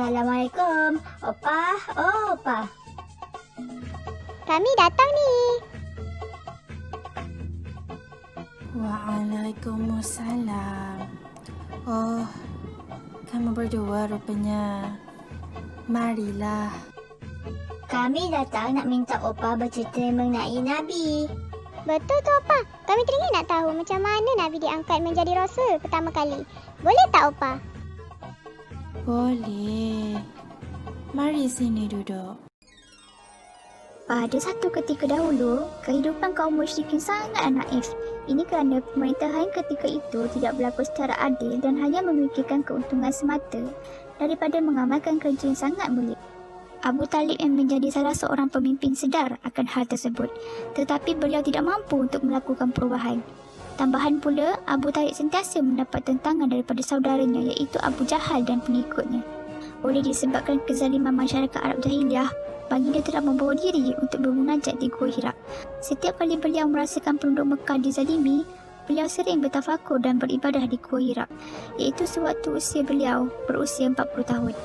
Assalamualaikum. Opa, oh Opa. Kami datang ni. Waalaikumsalam. Oh, kamu berdua rupanya. Marilah. Kami datang nak minta Opa bercerita mengenai Nabi. Betul tu Opa. Kami teringin nak tahu macam mana Nabi diangkat menjadi Rasul pertama kali. Boleh tak Opa? Boleh. Mari sini duduk. Pada satu ketika dahulu, kehidupan kaum musyrikin sangat naif. Ini kerana pemerintahan ketika itu tidak berlaku secara adil dan hanya memikirkan keuntungan semata daripada mengamalkan kerja yang sangat mulia. Abu Talib yang menjadi salah seorang pemimpin sedar akan hal tersebut, tetapi beliau tidak mampu untuk melakukan perubahan. Tambahan pula, Abu Talib sentiasa mendapat tentangan daripada saudaranya iaitu Abu Jahal dan pengikutnya. Oleh disebabkan kezaliman masyarakat Arab Jahiliyah, baginda telah membawa diri untuk bermunajat di Gua Hira. Setiap kali beliau merasakan penduduk Mekah dizalimi, beliau sering bertafakur dan beribadah di Gua Hira, iaitu sewaktu usia beliau berusia 40 tahun.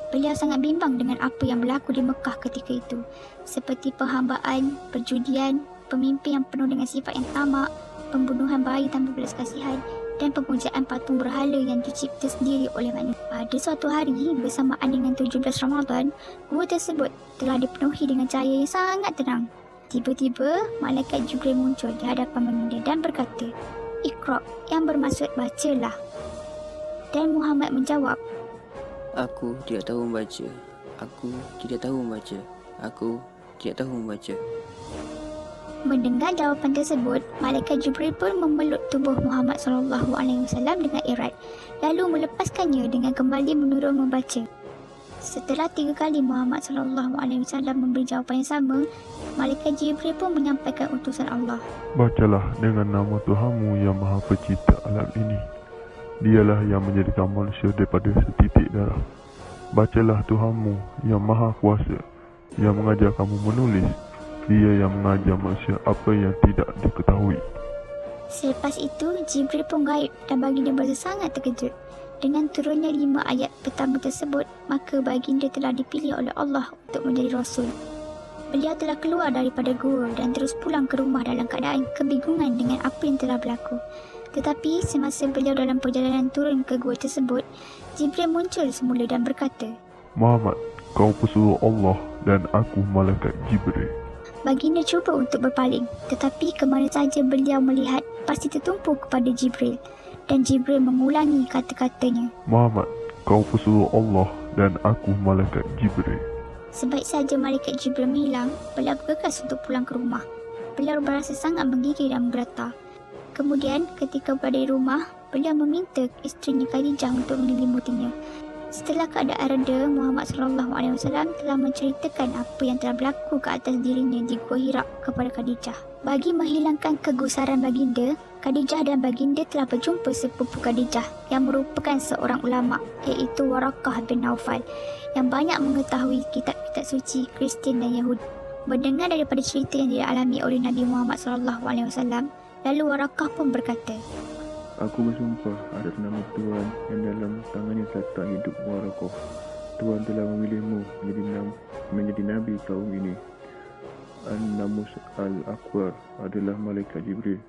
Beliau sangat bimbang dengan apa yang berlaku di Mekah ketika itu, seperti penghambaan, perjudian, pemimpin yang penuh dengan sifat yang tamak, pembunuhan bayi tanpa belas kasihan, dan pemujaan patung berhala yang dicipta sendiri oleh manusia. Pada suatu hari bersamaan dengan 17 Ramadan, gua tersebut telah dipenuhi dengan cahaya yang sangat terang. Tiba-tiba, malaikat Jibril muncul di hadapan baginda dan berkata, "Iqra," yang bermaksud bacalah. Dan Muhammad menjawab, Aku tidak tahu membaca. Aku tidak tahu membaca. Aku tidak tahu membaca. Mendengar jawapan tersebut, malaikat Jibril pun memeluk tubuh Muhammad SAW dengan erat, lalu melepaskannya dengan kembali menurun membaca. Setelah 3 kali Muhammad SAW memberi jawapan yang sama, malaikat Jibril pun menyampaikan utusan Allah. Bacalah dengan nama Tuhanmu yang Maha Pencipta alam ini. Dialah yang menjadikan manusia daripada setitik darah. Bacalah Tuhanmu yang Maha Kuasa, yang mengajar kamu menulis. Dia yang mengajar manusia apa yang tidak diketahui. Selepas itu, Jibril pun gaib dan baginda berasa sangat terkejut. Dengan turunnya 5 ayat pertama tersebut, maka baginda telah dipilih oleh Allah untuk menjadi Rasul. Beliau telah keluar daripada gua dan terus pulang ke rumah dalam keadaan kebingungan dengan apa yang telah berlaku. Tetapi semasa beliau dalam perjalanan turun ke gua tersebut, Jibril muncul semula dan berkata, Muhammad, kau pesuruh Allah dan aku malaikat Jibril. Baginda cuba untuk berpaling, tetapi kemana saja beliau melihat pasti tertumpu kepada Jibril. Dan Jibril mengulangi kata-katanya, Muhammad, kau pesuruh Allah dan aku malaikat Jibril. Sebaik saja malaikat Jibril menghilang, beliau bergegas untuk pulang ke rumah. Beliau berasa sangat menggigil dan menggeretar. Kemudian, ketika berada di rumah, beliau meminta isterinya Khadijah untuk menyelimutinya. Setelah keadaan reda, Muhammad SAW telah menceritakan apa yang telah berlaku ke atas dirinya di Gua Hira kepada Khadijah. Bagi menghilangkan kegusaran baginda, Khadijah dan baginda telah berjumpa sepupu Khadijah yang merupakan seorang ulama, iaitu Warakah bin Naufal, yang banyak mengetahui kitab-kitab suci Kristian dan Yahudi. Mendengar daripada cerita yang dialami oleh Nabi Muhammad SAW, lalu Warakah pun berkata, Aku bersumpah atas nama Tuhan yang dalam tangannya terletak hidup Warakah. Tuhan telah memilihmu menjadi Nabi kaum ini. An-Namus Al-Akwar adalah malaikat Jibril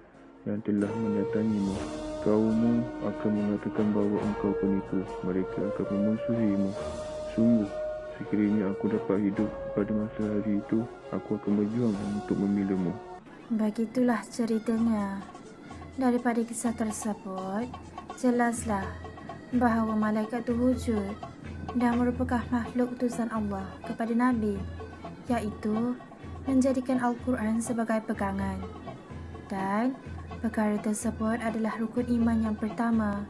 yang telah mendatangimu. Kaummu akan mengatakan bahawa engkau penipu. Mereka akan memusuhimu. Sungguh, sekiranya aku dapat hidup pada masa hari itu, aku akan berjuang untuk memilihmu. Begitulah ceritanya. Daripada kisah tersebut, jelaslah bahawa malaikat itu wujud dan merupakan makhluk utusan Allah kepada Nabi, iaitu menjadikan Al-Quran sebagai pegangan. Dan perkara tersebut adalah rukun iman yang pertama,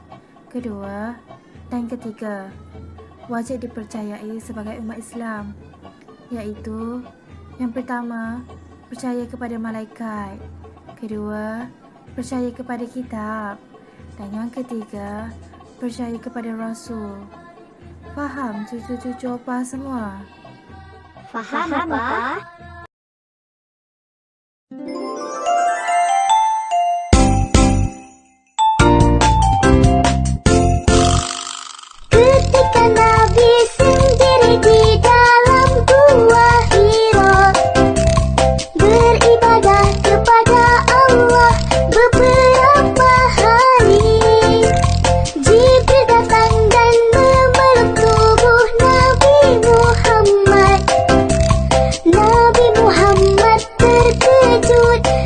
kedua dan ketiga wajib dipercayai sebagai umat Islam, iaitu yang pertama, percaya kepada malaikat, kedua, percaya kepada kitab, dan yang ketiga, percaya kepada Rasul. Faham cucu-cucu Opa semua? Faham apa? Ketika Nabi wujud